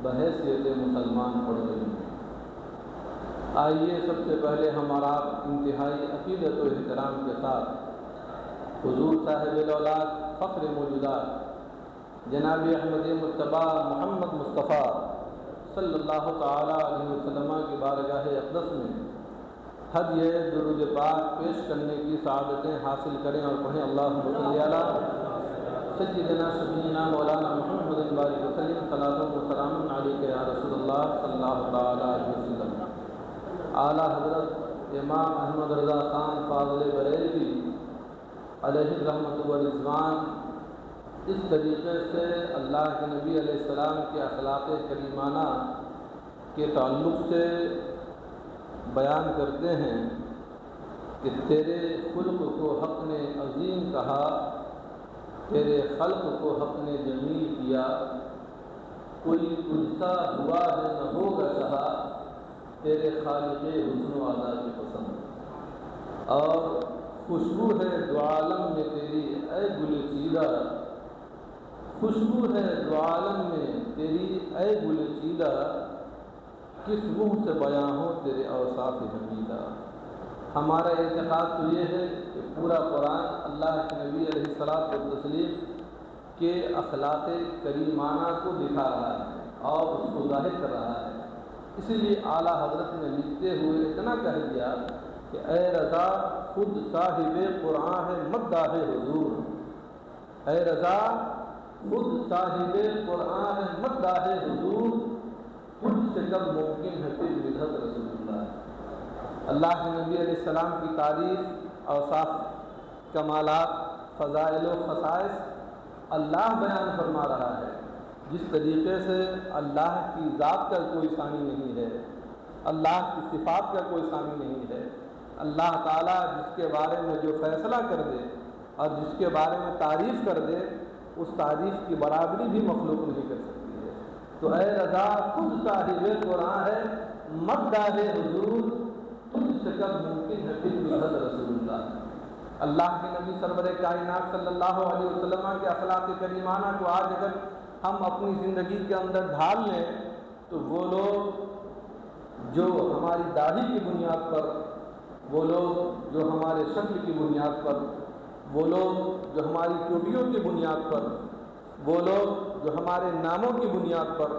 بحیثیت مسلمان پڑھ رہی ہیں۔ آئیے سب سے پہلے ہمارا انتہائی عقیدت و احترام کے ساتھ حضور صاحب الاولاد فخر موجودات جناب احمد مجتبیٰ محمد مصطفیٰ صلی اللہ تعالیٰ علیہ وسلم کی بارگاہ اقدس میں ہدیہ درود پاک پیش کرنے کی سعادتیں حاصل کریں اور پڑھیں اللہم صلی علی سیدنا شفیعنا مولانا محمد بارک وسلم صلاۃ و سلام علیک یا رسول اللہ صلی اللہ تعالیٰ علیہ وسلم۔ اعلیٰ حضرت امام احمد رضا خان فاضل بریلوی علیہ الرحمۃ والرضوان اس طریقے سے اللہ کے نبی علیہ السلام کے اخلاق کریمانہ کے تعلق سے بیان کرتے ہیں کہ تیرے خلق کو حق نے عظیم کہا، تیرے خلق کو حق نے جمیل کیا، کوئی تجھسا ہوا ہے نہ ہوگا کہا، تیرے خالق حسن و ادا کی پسند، اور خوشبو ہے دو عالم میں تیری اے گل چیدہ، خوشبو ہے دو عالم میں تیری اے گل چیدہ، کس منہ سے بیاں ہو تیرے اوصاف حمیدہ۔ ہمارا اعتقاد تو یہ ہے کہ پورا قرآن اللہ کے نبی علیہ الصلوۃ والتسلیم کے اخلاق کریمانہ کو دکھا رہا ہے اور اس کو ظاہر کر رہا ہے۔ اسی لیے اعلیٰ حضرت نے لکھتے ہوئے اتنا کہہ دیا کہ اے رضا خود صاحب قرآن ہے مداح حضور، اے رضا خود صاحب قرآن ہے مداح حضور، خود سے کب ممکن ہے پھر مدحت رسول اللہ۔ اللہ کے نبی علیہ السلام کی تعریف، اوصاف، کمالات، فضائل و خصائص اللہ بیان فرما رہا ہے، جس طریقے سے اللہ کی ذات کا کوئی ثانی نہیں ہے، اللہ کی صفات کا کوئی ثانی نہیں ہے۔ اللہ تعالیٰ جس کے بارے میں جو فیصلہ کر دے اور جس کے بارے میں تعریف کر دے، اس تعریف کی برابری بھی مخلوق نہیں کر سکتی ہے۔ تو اے رضا خود صاحب قرآن ہے مداح حضور، تجھ سے کب ممکن ہے پھر مدحت رسول اللہ۔ اللہ کے نبی سرور کائنات صلی اللہ علیہ وسلم کے اخلاق کریمانہ کو آج اگر ہم اپنی زندگی کے اندر ڈھال لیں تو وہ لوگ جو ہماری داڑھی کی بنیاد پر، وہ لوگ جو ہمارے شکل کی بنیاد پر، وہ لوگ جو ہماری ٹوپیوں کی بنیاد پر، وہ لوگ جو ہمارے ناموں کی بنیاد پر،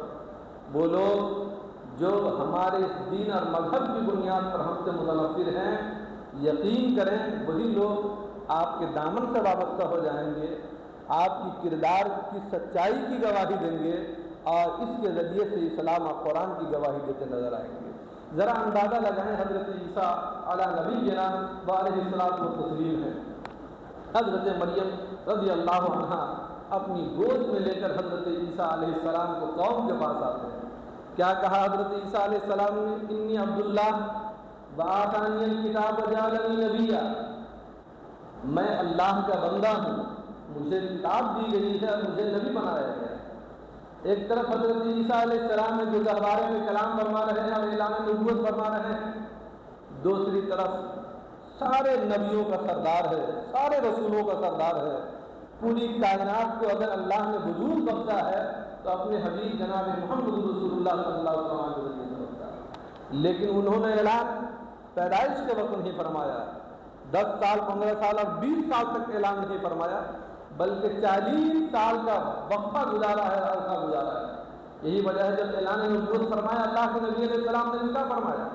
وہ لوگ جو ہمارے دین اور مذہب کی بنیاد پر ہم سے متنفر ہیں، یقین کریں وہی لوگ آپ کے دامن سے وابستہ ہو جائیں گے، آپ کی کردار کی سچائی کی گواہی دیں گے اور اس کے ذریعے سے اسلام اور قرآن کی گواہی دیتے نظر آئیں گے۔ ذرا اندازہ لگائیں حضرت عیسیٰ علیہ نبی جناب علیہ الصلوۃ والتسلیم ہے، حضرت مریم رضی اللہ عنہا اپنی گود میں لے کر حضرت عیسیٰ علیہ السلام کو قوم کے پاس آتے ہیں۔ کیا کہا حضرت عیسیٰ علیہ السلام نے؟ انی عبداللہ وآتانی الکتاب وجعلنی نبیا، میں اللہ کا بندہ ہوں، مجھے کتاب دی گئی ہے اور مجھے نبی بنایا گیا ہے۔ ایک طرف حضرت عیسیٰ علیہ السلام ہے جو دربارے میں کلام فرما رہے ہیں اور اعلان نبوت فرما رہے ہیں، دوسری طرف سارے نبیوں کا سردار ہے، سارے رسولوں کا سردار ہے، پوری کائنات کو اگر اللہ نے وجود بخشا ہے تو اپنے حبیب جناب محمد رسول اللہ صلی اللہ علیہ وسلم کے ذریعے سے بخشا ہے۔ لیکن انہوں نے اعلان پیدائش کے وقت نہیں فرمایا، 10 سال 15 سال اور 20 سال تک اعلان نہیں فرمایا، بلکہ 40 سال کا وقفہ گزارا ہے، عرصہ گزارا ہے۔ یہی وجہ ہے جب اعلان نبوت فرمایا اللہ کے نبی علیہ السلام نے کیا فرمایا؟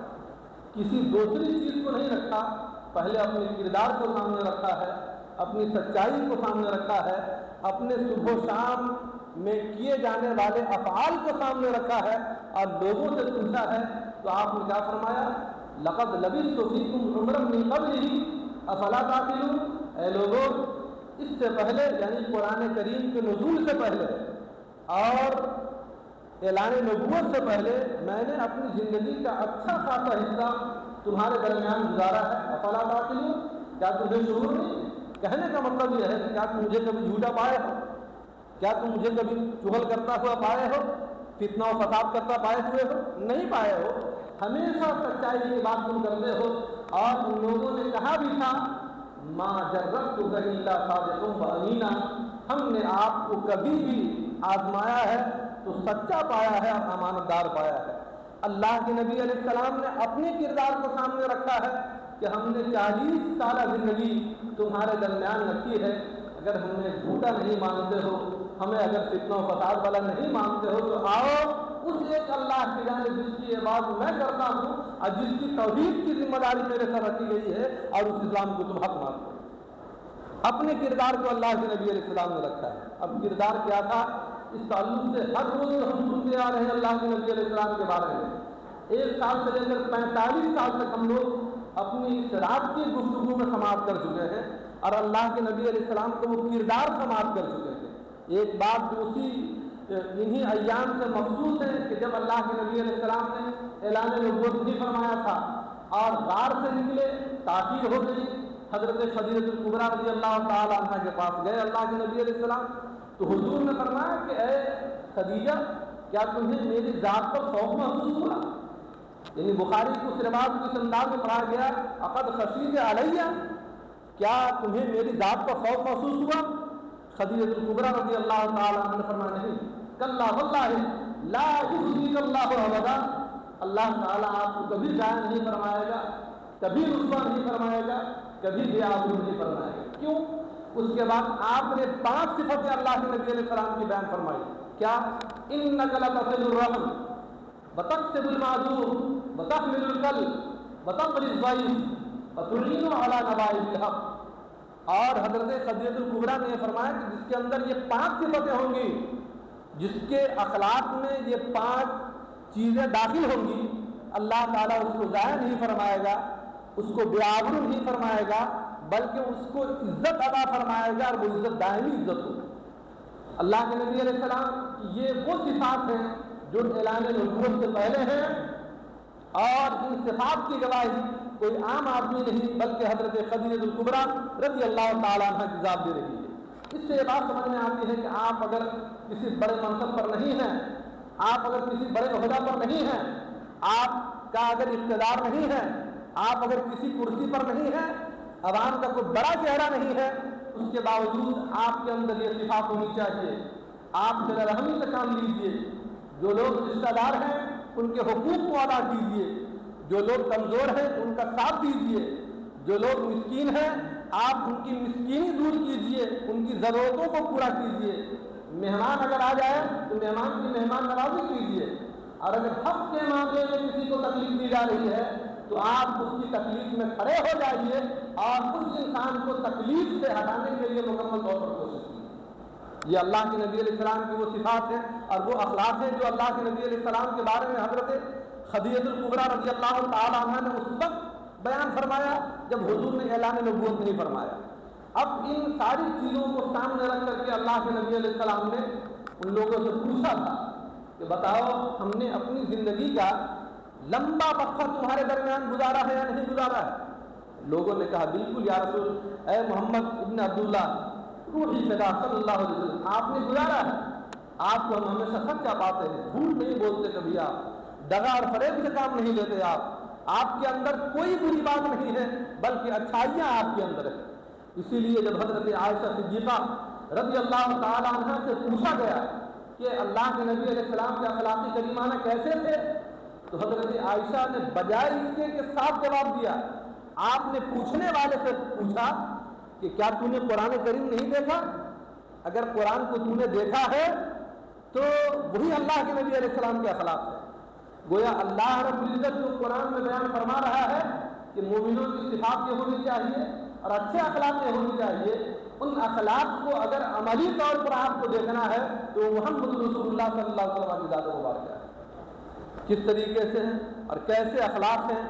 کسی دوسری چیز کو نہیں رکھا، پہلے اپنے کردار کو سامنے رکھا ہے، اپنی سچائی کو سامنے رکھا ہے، اپنے صبح و شام میں کیے جانے والے افعال کو سامنے رکھا ہے اور لوگوں سے پوچھا ہے تو آپ نے کیا فرمایا؟ لقد لبثت فیکم عمرا من قبلہ افلا تعقلون، اے لوگوں اس سے پہلے یعنی قرآن کریم کے نزول سے پہلے اور اعلان نبوت سے پہلے میں نے اپنی زندگی کا اچھا خاصا حصہ تمہارے درمیان گزارا ہے، افلا تعقلون، کیا تمہیں شعور نہیں؟ کہنے کا مطلب یہ ہے کہ کیا تم مجھے کبھی جھوٹا پائے ہو؟ کیا تم مجھے کبھی چغل کرتا ہوا پائے ہو؟ فتنہ و فساد کرتا پائے ہوئے ہو؟ نہیں پائے ہو، ہمیشہ سچائی کی بات تم کرتے ہو۔ اور ان لوگوں نے کہا بھی تھا ما جربتک الا صادقا وامینا، ہم نے آپ کو کبھی بھی آزمایا ہے تو سچا پایا ہے اور امانت دار پایا ہے۔ اللہ کے نبی علیہ السلام نے اپنے کردار کو سامنے رکھا ہے کہ ہم نے 40 سالہ زندگی تمہارے درمیان رکھی ہے، اگر ہمیں جھوٹا نہیں مانتے ہو، ہمیں اگر فتنہ و فساد والا نہیں مانتے ہو تو آؤ اس ایک اللہ کی جانب جس کی عبادت میں کرتا ہوں اور جس کی توحید کی ذمہ داری میرے سر رکھی گئی ہے، اور اس اسلام کو تم حق مانتے ہو۔ اپنے کردار کو اللہ کے نبی علیہ السلام نے رکھا ہے۔ اب کردار کیا تھا، اس تعلق سے ہر روز ہم سنتے آ رہے ہیں اللہ کے نبی علیہ السلام کے بارے میں۔ 1 سال سے لے کر 45 سال تک ہم لوگ اپنی اس رات کی گفتگو میں سماعت کر چکے ہیں اور اللہ کے نبی علیہ السلام کو وہ کردار سماعت کر چکے ہیں۔ ایک بات جو انہی ایام سے مخصوص ہے کہ جب اللہ کے نبی علیہ السلام نے اعلان نبوت نہیں فرمایا تھا اور غار سے نکلے، تاخیر ہو گئی، حضرت خدیجہ الکبریٰ رضی اللہ تعالی عنہ کے پاس گئے اللہ کے نبی علیہ السلام، تو حضور نے فرمایا کہ اے خدیجہ، کیا تمہیں میری ذات پر خوف محسوس ہوا؟ یعنی بخاری کو اس روایت کو اس انداز میں پڑھا گیا، اقد خشیت علیہ، کیا تمہیں میری ذات پر خوف محسوس ہوا؟ خدیجہ الکبریٰ رضی اللہ تعالی عنہ نے فرمایا نہیں، کلا واللہ لا یخزیک اللہ ابدا، اللہ تعالیٰ آپ کو کبھی ضائع نہیں فرمائے گا، کبھی رسوا نہیں فرمائے گا، کبھی بے آبرو نہیں فرمائے گا۔ کیوں؟ اس کے بعد آپ نے 5 صفتیں اللہ کے نبی علیہ السلام کی بیان فرمائی۔ کیا؟ انک لتصل الرحم وتقسم المعدوم وتحمل الکلب وتقری الضیف وتعین علی نوائب الحق۔ اور حضرت خدیجہ الکبریٰ نے فرمایا کہ جس کے اندر یہ 5 صفتیں ہوں گی، جس کے اخلاق میں یہ 5 چیزیں داخل ہوں گی، اللہ تعالیٰ اس کو ضائع نہیں فرمائے گا، اس کو بے آبرو نہیں فرمائے گا، بلکہ اس کو عزت عطا فرمائے گا، اور وہ عزت دائمی عزت ہوگی۔ اللہ کے نبی علیہ السلام یہ وہ صفات ہیں جو اعلان نبوت سے پہلے ہیں، اور ان صفات کی گواہی کوئی عام آدمی نہیں بلکہ حضرت خدیجہ الکبریٰ رضی اللہ تعالیٰ عنہ کی ذات دے رہی ہے۔ اس سے یہ بات سمجھ میں آتی ہے کہ آپ اگر کسی بڑے منصب پر نہیں ہیں، آپ اگر کسی بڑے عہدہ پر نہیں ہیں، آپ کا اگر اقتدار نہیں ہے، آپ اگر کسی کرسی پر نہیں ہیں، عوام کا کوئی بڑا چہرہ نہیں ہے، اس کے باوجود آپ کے اندر یہ صفات ہونی چاہیے۔ آپ صلہ رحمی سے کام لیجیے، جو لوگ رشتہ دار ہیں ان کے حقوق کو ادا کیجیے، جو لوگ کمزور ہیں ان کا ساتھ دیجیے، جو لوگ مسکین ہیں آپ ان کی مسکینی دور کیجیے، ان کی ضرورتوں کو پورا کیجیے۔ مہمان اگر آ جائے تو مہمان کی مہمان نوازی کیجیے، اور اگر حق کے معاملے میں کسی کو تکلیف دی جا رہی ہے تو آپ اس کی تکلیف میں کھڑے ہو جائیے اور اس انسان کو تکلیف سے ہٹانے کے لیے مکمل طور پر کوشش کیجیے۔ یہ اللہ کے نبی علیہ السلام کی وہ صفات ہیں اور وہ اخلاق ہیں جو اللہ کے نبی علیہ السلام کے بارے میں حضرت خدیجہ الکبریٰ رضی اللہ تعالی عنہ نے اس وقت بیان فرمایا جب حضور نے اعلان نبوت نہیں فرمایا۔ اب ان ساری چیزوں کو سامنے رکھ کر کے اللہ کے نبی علیہ السلام نے ان لوگوں سے پوچھا تھا کہ بتاؤ، ہم نے اپنی زندگی کا لمبا وقفہ تمہارے درمیان گزارا ہے یا نہیں گزارا ہے؟ لوگوں نے کہا بالکل یا رسول، اے محمد ابن عبداللہ روحی فدا صلی اللہ علیہ وسلم، آپ نے گزارا ہے، آپ کو ہم ہمیشہ سچا پاتے ہیں، جھوٹ نہیں بولتے کبھی، آپ دغا اور فریب سے کام نہیں لیتے، آپ کے اندر کوئی بری بات نہیں ہے بلکہ اچھائیاں آپ کے اندر ہیں۔ اسی لیے جب حضرت عائشہ صدیقہ رضی اللہ تعالی عنہ سے پوچھا گیا کہ اللہ کے نبی علیہ السلام کے اخلاقی کریمانہ کیسے تھے، تو حضرت عائشہ نے بجائے اس کے صاف جواب دیا، آپ نے پوچھنے والے سے پوچھا کہ کیا تو نے قرآن کریم نہیں دیکھا؟ اگر قرآن کو تو نے دیکھا ہے تو وہی اللہ کے نبی علیہ السلام کے اخلاق ہے۔ گویا اللہ رب العزت جو قرآن میں بیان فرما رہا ہے کہ مومنوں کی صفات یہ ہونی چاہیے اور اچھے اخلاق یہ ہونی چاہیے، ان اخلاق کو اگر عملی طور پر آپ کو دیکھنا ہے تو محمد رسول اللہ صلی اللہ علیہ وسلم کی ذات مبارکہ ہے۔ کس طریقے سے ہیں اور کیسے اخلاق ہیں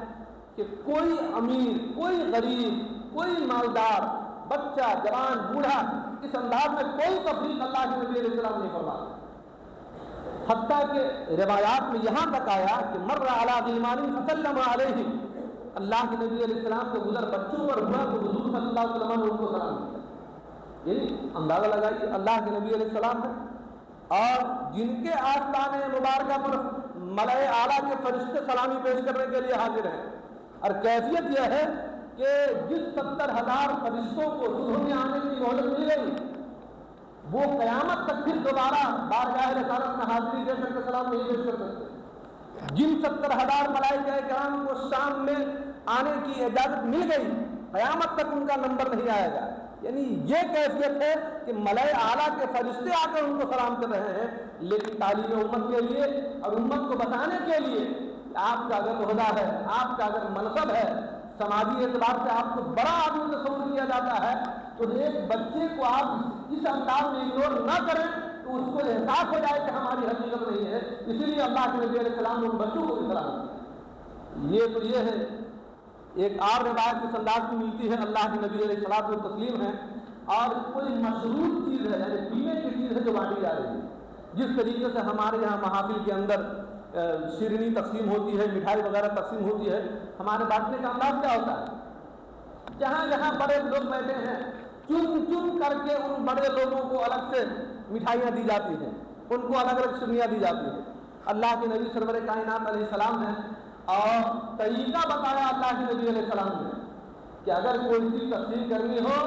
کہ کوئی امیر، کوئی غریب، کوئی مالدار، بچہ، جوان، بوڑھا، اس انداز میں کوئی تفریق اللہ کے نبی علیہ السلام نہیں فرماتے۔ حتیٰ کہ روایات میں یہاں تک آیا کہ مر علی غلمان فسلم علیہ، اللہ کے نبی علیہ السلام کے گزر بچوں پر ہوا تو حضور صلی اللہ علیہ وسلم نے ان کو سلام کیا۔ یعنی اندازہ لگائیے اللہ کے نبی علیہ السلام ہے اور جن کے آستان مبارکہ پر ملائے اعلیٰ کے فرشتے سلامی پیش کرنے کے لیے حاضر ہیں، اور کیفیت یہ ہے کہ جس 70,000 فرشتوں کو صبح میں آنے کی مہلت مل گئی، وہ قیامت تک پھر دوبارہ بارگاہ رسالت میں حاضری دے کر کے سلام نہیں پیش کر سکتے۔ جن 70,000 ملائکہ کرام کو شام میں آنے کی اجازت مل گئی، قیامت تک ان کا نمبر نہیں آئے گا۔ یعنی یہ کیفیت ہے کہ ملائے اعلیٰ کے فرشتے آ کر ان کو سلام کر رہے ہیں، لیکن تعلیم امت کے لیے اور امت کو بتانے کے لیے کہ آپ کا اگر عہدہ ہے، آپ کا اگر منصب ہے، سماجی اعتبار سے آپ کو بڑا آدمی تصور کیا جاتا ہے، تو ایک بچے کو آپ اس انداز میں اگنور نہ کریں تو اس کو احساس ہو جائے کہ ہماری حقیقت نہیں ہے۔ اسی لیے اللہ کے نبی علیہ السلام نے ان بچوں کو بھی سلام کیا۔ یہ تو یہ ہے۔ ایک اور روایت اس انداز کی ملتی ہے، اللہ کے نبی علیہ الصلوۃ والتسلیم ہے، اور کوئی مشروب چیز ہے، یعنی پینے کی چیز ہے جو بانٹی جا رہی ہے۔ جس طریقے سے ہمارے یہاں محافل کے اندر شیرنی تقسیم ہوتی ہے، مٹھائی وغیرہ تقسیم ہوتی ہے، ہمارے بانٹنے کا انداز کیا ہوتا ہے؟ جہاں جہاں بڑے لوگ بیٹھے ہیں، چن چن کر کے ان بڑے لوگوں کو الگ سے مٹھائیاں دی جاتی ہیں، ان کو الگ الگ شیرنیاں دی جاتی ہیں۔ اللہ کے نبی سرور کائنات علیہ السلام نے اور طریقہ بتایا اللہ کے نبی علیہ السلام نے کہ اگر کوئی چیز تقسیم کرنی ہو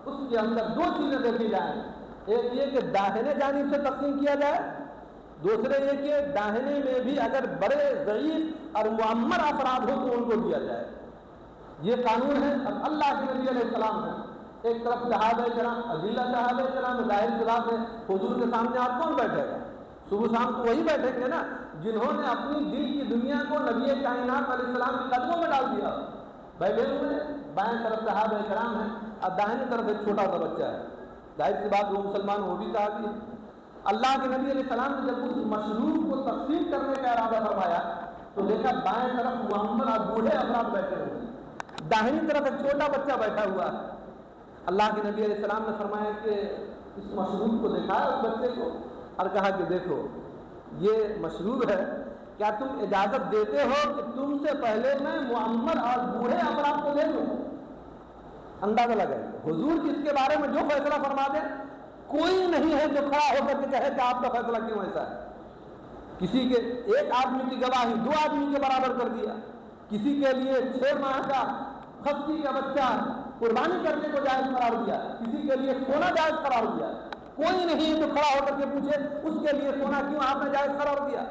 اس کے اندر دو چیزیں دیکھی جائیں، ایک یہ کہ داہنے جانب سے تقسیم کیا جائے، دوسرے یہ کہ داہنے میں بھی اگر بڑے ضعیف اور معمر افراد ہو تو ان کو دیا جائے۔ یہ قانون ہے اور اللہ کے نبی علیہ السلام ہے۔ ایک طرف صحابہ کرام، اذلہ صحابہ کرام، ظاہر سی بات ہے حضور کے سامنے آپ کون بیٹھے گا؟ صبح شام تو وہی بیٹھیں گے نا جنہوں نے اپنی دل کی دنیا کو نبی کائنات علیہ السلام کے قدموں میں ڈال دیا۔ بیٹھے ہوئے بائیں طرف صحابہ کرام ہیں اور دائیں طرف ایک چھوٹا سا بچہ ہے، ظاہر سی بات وہ مسلمان وہ بھی صحابی ہے۔ اللہ کے نبی علیہ السلام نے جب اس مشروب کو تقسیم کرنے کا ارادہ فرمایا تو دیکھا بائیں طرف معمر اور بوڑھے افراد بیٹھے ہوئے، داہنی طرف ایک چھوٹا بچہ بیٹھا ہوا ہے۔ اللہ کے نبی علیہ السلام نے فرمایا کہ اس مشروب کو دکھایا اس بچے کو اور کہا کہ دیکھو یہ مشروب ہے، کیا تم اجازت دیتے ہو کہ تم سے پہلے میں معمر اور بوڑھے افراد کو دے دوں؟ اندازہ لگائیے حضور جس کے بارے میں جو فیصلہ فرما دے کوئی نہیں ہے جو کھڑا ہو کر کے کہے کہ آپ کا فیصلہ کیوں ایسا ہے۔ کسی کے ایک آدمی کی گواہی دو آدمی کے برابر کر دیا، کسی کے لیے 6 ماہ کا خصی کا بچہ قربانی کرنے کو جائز قرار دیا، کسی کے لیے سونا جائز قرار دیا۔ کوئی نہیں ہے جو کھڑا ہو کر کے پوچھے اس کے لیے سونا کیوں آپ نے جائز قرار دیا۔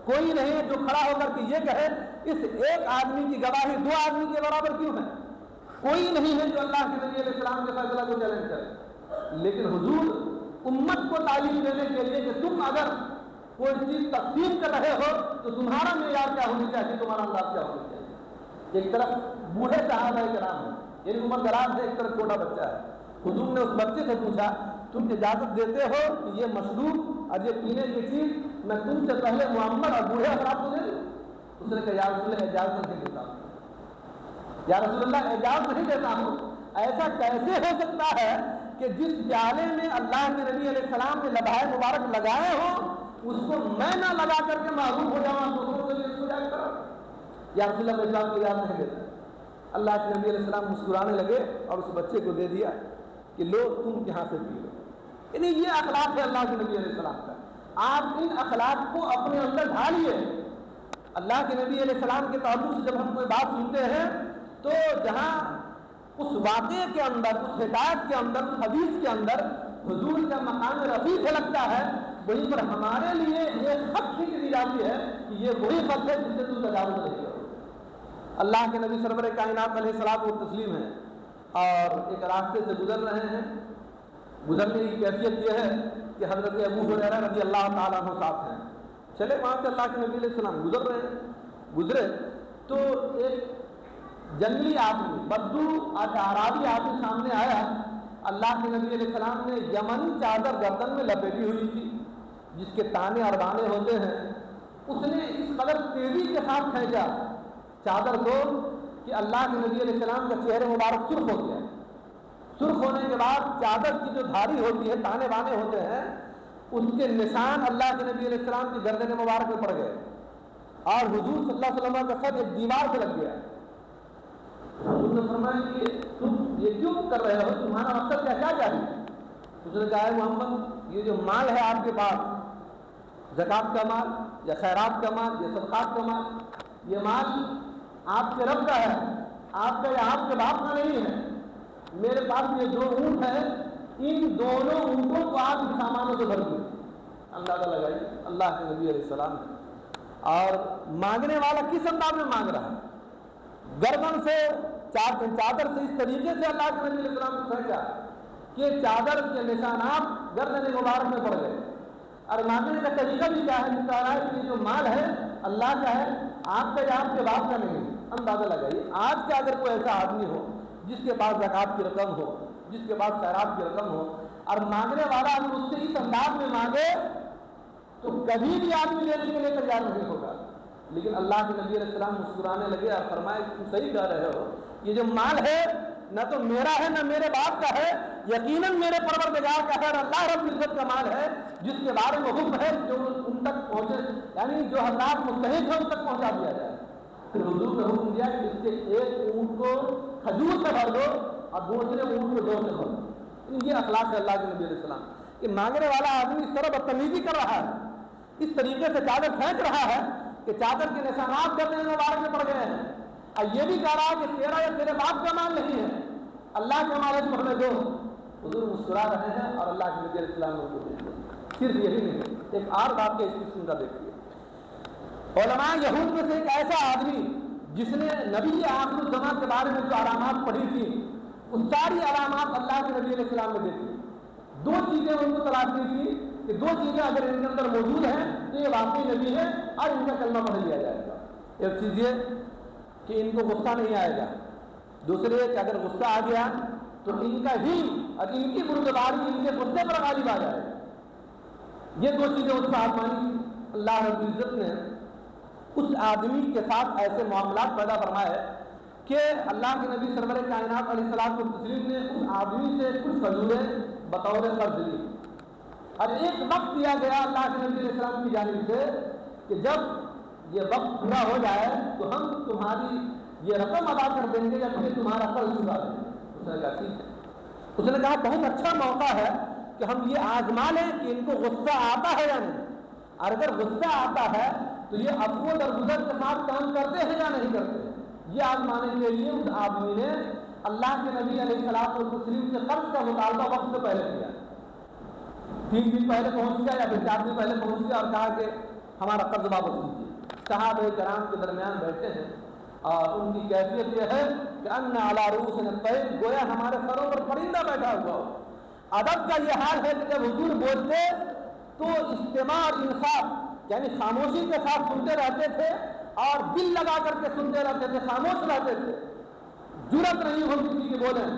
کوئی نہیں ہے جو کھڑا ہو کر کے یہ کہے اس ایک آدمی کی گواہی دو آدمی کے برابر کیوں ہے۔ کوئی نہیں ہے جو اللہ کے نبی علیہ السلام کے فیصلہ کو چیلنج کرے۔ لیکن حضور امت کو تعلیم دینے کے لیے کہ تم اگر کوئی چیز تقسیم کر رہے ہو تو تمہارا معیار کیا ہونی چاہیے، تمہارا انداز کیا ہونا چاہیے۔ ایک طرف بوڑھے صحابہ کرام ہیں، یعنی عمر دراز ہے، ایک طرف چھوٹا بچہ ہے۔ حضور نے اس بچے سے پوچھا تم اجازت دیتے ہو کہ یہ مشروب اور یہ پینے کی چیز میں تم سے پہلے معمر اور بوڑھے افراد کو دے دوں؟ اس نے کہا یا رسول اللہ اجازت نہیں دیتا ہوں، یا رسول اللہ اجازت نہیں دیتا ہوں۔ ایسا کیسے ہو سکتا ہے کہ جس پیالے میں اللہ کے نبی علیہ السلام نے لبھائے مبارک لگائے ہوں اس کو میں نہ لگا کر کے معروف ہو جاؤں، دوسروں کے لیے اس کو جائز کرو؟ یا رسول اللہ اجازت کی اجازت نہیں دیتا۔ اللہ کے نبی علیہ السلام مسکرانے لگے اور اس بچے کو دے دیا کہ لو تم یہاں سے پی لو۔ یعنی یہ اخلاق ہے اللہ کے نبی علیہ السلام کا۔ آپ ان اخلاق کو اپنے اندر ڈھالیے۔ اللہ کے نبی علیہ السلام کے تعلق سے جب ہم کوئی بات سنتے ہیں تو جہاں اس واقعے کے اندر، اس ہدایت کے اندر، اس حدیث کے اندر حضور کا مقام رفیع لگتا ہے، وہیں پر ہمارے لیے یہ خط کھینچ دی جاتی ہے کہ یہ وہی خط ہے جس سے تم تجاوز نہیں کرو۔ اللہ کے نبی سرور کائنات علیہ الصلوۃ والتسلیم ہے اور ایک راستے سے گزر رہے ہیں۔ گزرنے کی کیفیت یہ ہے کہ حضرت ابو ہریرہ رضی اللہ تعالیٰ عنہ ساتھ ہیں۔ چلے وہاں سے اللہ کے نبی علیہ السلام گزر رہے ہیں، گزرے تو ایک جنگلی آدمی، بدو اعرابی آدمی سامنے آیا۔ اللہ کے نبی علیہ السلام نے یمنی چادر گردن میں لپیٹی ہوئی تھی جس کے تانے اور بانے ہوتے ہیں، اس نے اس قدر تیزی کے ساتھ کھینچا چادر کو کہ اللہ کے نبی علیہ السلام کا چہرہ مبارک سرخ ہو گیا۔ سرخ ہونے کے بعد چادر کی جو دھاری ہوتی ہے، تانے بانے ہوتے ہیں، اس کے نشان اللہ کے نبی علیہ السلام کی گردن مبارک میں پڑ گئے اور حضور صلی اللہ علیہ وسلم کا سر ایک دیوار سے لگ گیا۔ حضور نے فرمایا کہ تم یہ کیوں کر رہے ہو، تمہارا مقصد کیا چاہیے؟ اس نے کہا محمد یہ جو مال ہے آپ کے پاس، زکوٰۃ کا مال یا خیرات کا مال یا صدقات کا مال، یہ مال آپ کے رب کا ہے، آپ کا یا آپ کے باپ کا نہیں ہے۔ میرے پاس یہ 2 اونٹ ہے، ان دونوں اونٹوں کو آپ کے سامانوں سے بھر دیں. اندازہ لگائیے اللہ کے نبی علیہ السلام نے. اور مانگنے والا کس انداز میں مانگ رہا ہے؟ گردن سے چادر سے اس طریقے سے اللہ کے نبی علیہ السلام کو پھینکا کہ چادر کے نشانات گردن مبارک میں پڑ گئے. اور مانگنے کا طریقہ بھی کیا ہے؟ بتا رہا ہے کہ جو مال ہے اللہ کا ہے، آپ کا یا آپ کے باپ کا نہیں. اندازہ لگائیے آج کا اگر کوئی ایسا آدمی ہو جس کے پاس زکوٰۃ کی رقم ہو، جس کے پاس خیرات کی رقم ہو، اور مانگنے والا اگر اس سے اس انداز میں مانگے تو کبھی بھی آدمی لینے کے لیے تیار نہیں ہوگا. لیکن اللہ کے نبی علیہ السلام مسکرانے لگے اور فرمائے تم صحیح کہہ رہے ہو، یہ جو مال ہے نہ تو میرا ہے نہ میرے باپ کا ہے، یقیناً میرے پروردگار کا ہے، اور اللہ رب العزت کا مال ہے جس کے بارے میں حکم ہے جو ان تک پہنچے، یعنی جو حضرات مستحق ہیں ان تک پہنچا دیا جائے. پھر حضور نے حکم دیا کہ اس کے ایک اونٹ کو کھجور سے بھر دو اور دوسرے اونٹ کو جو سے بھر دو. یہ اخلاق ہے اللہ کے نبی علیہ السلام کہ مانگنے والا آدمی اس طرح بدتمیزی کر رہا ہے، اس طریقے سے چادر پھینک رہا ہے کہ چادر کے نشانات گردن مبارک میں پڑ گئے ہیں، اور یہ بھی کہہ رہا ہے کہ تیرا یا تیرے باپ کا مال نہیں ہے، اللہ کا مال ہے تو ہمیں دو. حضور مسکرا رہے ہیں اور اللہ کے نبی علیہ السلام نے ان کو دے دیا. صرف یہی نہیں، ایک اور بات کے اس قسم کا دیکھیے. علماء یہود میں سے ایک ایسا آدمی جس نے نبی آخر الزمان کے بارے میں جو علامات پڑھی تھی وہ ساری علامات اللہ کے نبی علیہ السلام نے دیکھی. دو چیزیں ان کو تلاشنی تھی کہ دو چیزیں اگر ان کے اندر موجود ہیں تو یہ واقعی نبی ہے اور ان کا کلمہ پڑھ لیا جائے گا. ایک چیز یہ کہ ان کو غصہ نہیں آئے گا، دوسرے کہ اگر غصہ آ گیا تو ان کا ہی اور ان کی بردباری ان کے غصے پر غالب آ جائے. یہ دو چیزیں اس کو آزمانی. اللہ رب العزت نے اس آدمی کے ساتھ ایسے معاملات پیدا فرمائے کہ اللہ کے نبی سرور کائنات علیہ السلام کو تسلیم نے اس آدمی سے کچھ کھجوریں بطور قرض لی، اور ایک وقت دیا گیا اللہ کے نبی علیہ السلام کی جانب سے کہ جب یہ وقت پورا ہو جائے تو ہم تمہاری یہ رقم ادا کر دیں گے یا پھر تمہارا قرض چکا دیں گے. اس نے کہا ٹھیک ہے. اس نے کہا بہت اچھا موقع ہے کہ ہم یہ آزما لیں کہ ان کو غصہ آتا ہے یا نہیں، اور اگر غصہ آتا ہے تو یہ عفو و درگزر کے ساتھ کام کرتے ہیں یا نہیں کرتے. یہ آزمانے کے لیے اس آدمی نے اللہ کے نبی علیہ السلام والتسلیم سے قرض کا مطالبہ وقت سے پہلے کیا. 3 دن پہلے پہنچ گیا یا پھر 4 دن پہلے پہنچ گیا اور کہا کہ ہمارا قرض واپس کیجیے. صحابہ کرام کے درمیان بیٹھے ہیں اور ان کی کیفیت یہ ہے کہ ان علی رؤوسنا الطیر، گویا ہمارے سروں پر پرندہ بیٹھا ہوا ہو. ادب کا یہ حال ہے کہ جب حضور بولتے تو استماع اور انصات یعنی خاموشی کے ساتھ سنتے رہتے تھے اور دل لگا کر کے سنتے رہتے تھے، خاموش رہتے تھے، جرأت نہیں ہوتی تھی کہ بولیں.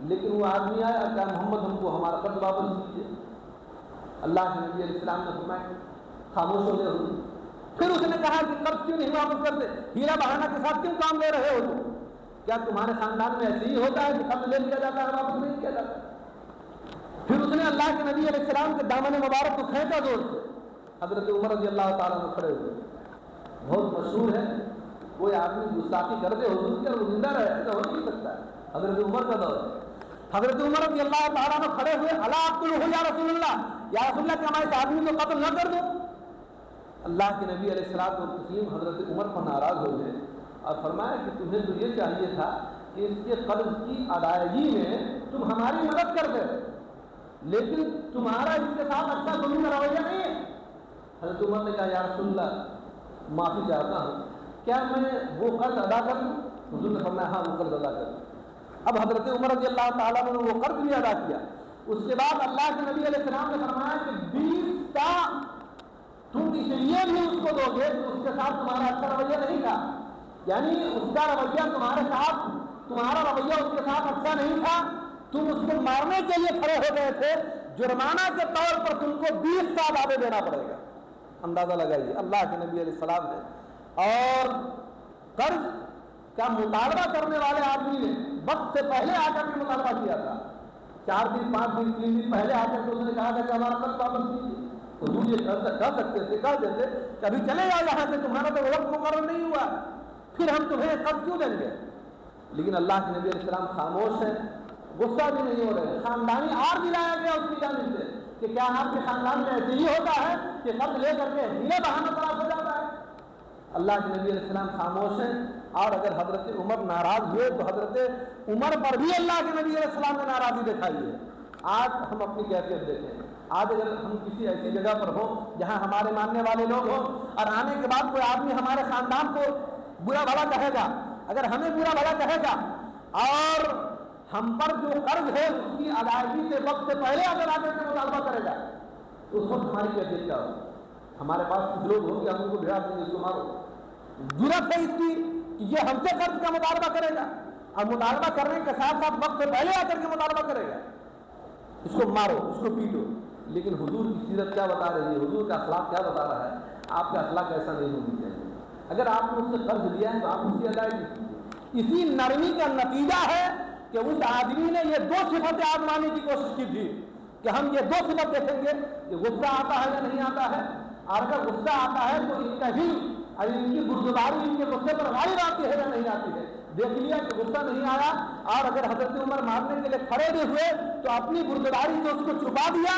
لیکن وہ آدمی آیا کہ محمد ہم کو ہمارا قرض واپس دیجیے. اللہ کے نبی علیہ السلام نے فرمایا خاموش ہو گئے. پھر اس نے کہا کہ قرض کیوں نہیں واپس کرتے، ہیرا بہانہ کے ساتھ کیوں کام لے رہے ہو تم؟ کیا تمہارے خاندان میں ایسے ہی ہوتا ہے کہ قرض لے لیا جاتا ہے واپس نہیں کیا جاتا؟ پھر اس نے اللہ کے نبی علیہ السلام کے دامن مبارک کو کھینچا زور سے. حضرت عمر رضی اللہ تعالیٰ عنہ کھڑے ہوئے. بہت مشہور ہے کوئی آدمی گستاخی کر دے حضور کے اور وہ زندہ رہے، ایسا ہو نہیں سکتا ہے. حضرت عمر کا دور ہے. حضرت عمر رضی اللہ تعالیٰ عنہ کھڑے ہوئے، الا اقتلہ یا رسول اللہ، یا رسول اللہ کہ ہمارے اس آدمی کو قتل نہ کر دو. اللہ کے نبی علیہ الصلوۃ والتسلیم حضرت عمر پر ناراض ہو گئے اور فرمایا کہ تمہیں تو یہ چاہیے تھا کہ اس کے قرض کی ادائیگی میں تم ہماری مدد کر دے، لیکن تمہارا اس کے ساتھ اچھا سلوک کا رویہ نہیں ہے. حضرت عمر نے کہا یا رسول اللہ معافی چاہتا ہوں، کیا میں وہ قرض ادا کر دوں؟ حضور نے فرمایا ہاں وہ قرض ادا کر دوں. اب حضرت عمر رضی اللہ تعالیٰ نے وہ قرض بھی ادا کیا. اس کے بعد اللہ کے نبی علیہ السلام نے فرمایا کہ 20 کا تم اس لیے بھی اس کو دو گے تو اس کے ساتھ تمہارا اچھا رویہ نہیں تھا، یعنی اس کا رویہ تمہارے ساتھ، تمہارا رویہ اس کے ساتھ اچھا نہیں تھا، تم اس کو مارنے کے لیے کھڑے ہو گئے تھے، جرمانہ کے طور پر تم کو 20 سال آگے دینا پڑے گا. اندازہ لگائیے اللہ کے نبی علیہ السلام نے اور قرض کا مطالبہ کرنے والے آدمی نے وقت سے پہلے آ کر کے مطالبہ کیا تھا. 4 دن 5 دن 3 دن پہلے آ کر کے اس نے کہا تھا کہ ہمارا قرض واپس کیجیے. حضور یہ کر سکتے تھے، کر دیتے کہ ابھی چلے جاؤ یہاں سے، تمہارا تو وقت مقرر نہیں ہوا، پھر ہم تمہیں قرض کیوں دیں گے. لیکن اللہ کے نبی علیہ السلام خاموش ہے، غصہ بھی نہیں ہو رہے. خاندانی آر دلایا گیا اس کی جانب سے کہ کیا آپ کے خاندان میں ایسے ہی ہوتا ہے کہ قرض لے کر کے ہیرے بہانہ تلاش ہو جاتا ہے؟ اللہ کے نبی علیہ السلام خاموش ہیں. اور اگر حضرت عمر ناراض ہوئے تو حضرت عمر پر بھی اللہ کے نبی علیہ السلام نے ناراضی دکھائی ہے. آج ہم اپنی کیفیت دیکھیں. آج اگر ہم کسی ایسی جگہ پر ہوں جہاں ہمارے ماننے والے لوگ ہوں اور آنے کے بعد کوئی آدمی ہمارے خاندان کو برا بھلا کہے گا, اگر ہمیں برا بھلا کہے گا اور ہم پر جو قرض ہے اس کی ادائیگی سے وقت سے پہلے اگر آگے سے مطالبہ کرے گا تو اس وقت ہماری کیفیت کیا ہوگی؟ ہمارے پاس کچھ لوگ ہوں کہ ہم ان کو بھیڑا دیں گے, اس کو مارو. ضرورت ہے اس کی کہ یہ ہم سے قرض کا مطالبہ کرے گا اور مطالبہ کرنے کے ساتھ ساتھ وقت سے پہلے آ کر کے مطالبہ کرے گا, اس کو مارو, اس کو پیٹو. لیکن حضور کی سیرت کیا بتا رہی ہے, حضور کا اخلاق کیا بتا رہا ہے؟ آپ کا اخلاق ایسا نہیں ہونا چاہیے. اگر آپ نے اس سے قرض لیا ہے تو آپ اس کی ادائیگی کیجیے. اسی نرمی کا نتیجہ ہے کہ اس آدمی نے یہ دو صفتیں آزمانے کی کوشش کی تھی کہ ہم یہ دو صفت دیکھیں گے کہ غصہ آتا ہے یا نہیں آتا ہے, اور اگر غصہ آتا ہے تو ان کا ہی اور ان کی بردباری ان کے غصے پر غالب آتی ہے یا نہیں آتی ہے. دیکھ لیا کہ غصہ نہیں آیا, اور اگر حضرت عمر مارنے کے لیے کھڑے بھی ہوئے تو اپنی بردباری سے اس کو چھپا دیا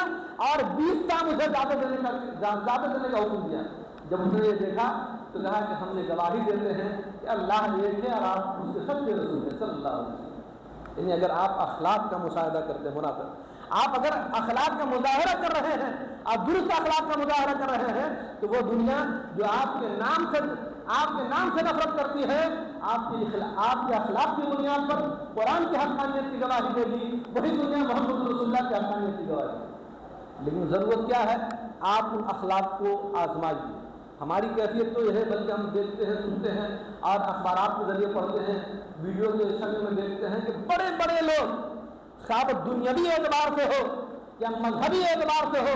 اور 20 سال اسے زیادہ دینے کا حکم دیا. جب اس نے یہ دیکھا تو کہا کہ ہم نے گواہی دیتے ہیں کہ اللہ ایک ہے اور آپ اس کے سچے رسول ہیں صلی اللہ علیہ وسلم. یعنی اگر آپ اخلاق کا مشاہدہ کرتے ہیں منافق, آپ اگر اخلاق کا مظاہرہ کر رہے ہیں, آپ درست اخلاق کا مظاہرہ کر رہے ہیں, تو وہ دنیا جو آپ کے نام سے نفرت کرتی ہے, آپ کے اخلاق کی بنیاد پر قرآن کی حقانیت کی گواہی دے گی, وہی دنیا محمد رسول اللہ کی حقانیت کی گواہی دے گی. لیکن ضرورت کیا ہے؟ آپ ان اخلاق کو آزمائیے. ہماری کیفیت تو یہ ہے, بلکہ ہم دیکھتے ہیں, سنتے ہیں اور اخبارات کے ذریعے پڑھتے ہیں, ویڈیو کے شکل میں دیکھتے ہیں کہ بڑے بڑے لوگ, خواہ دنیاوی اعتبار سے ہو یا مذہبی اعتبار سے ہو,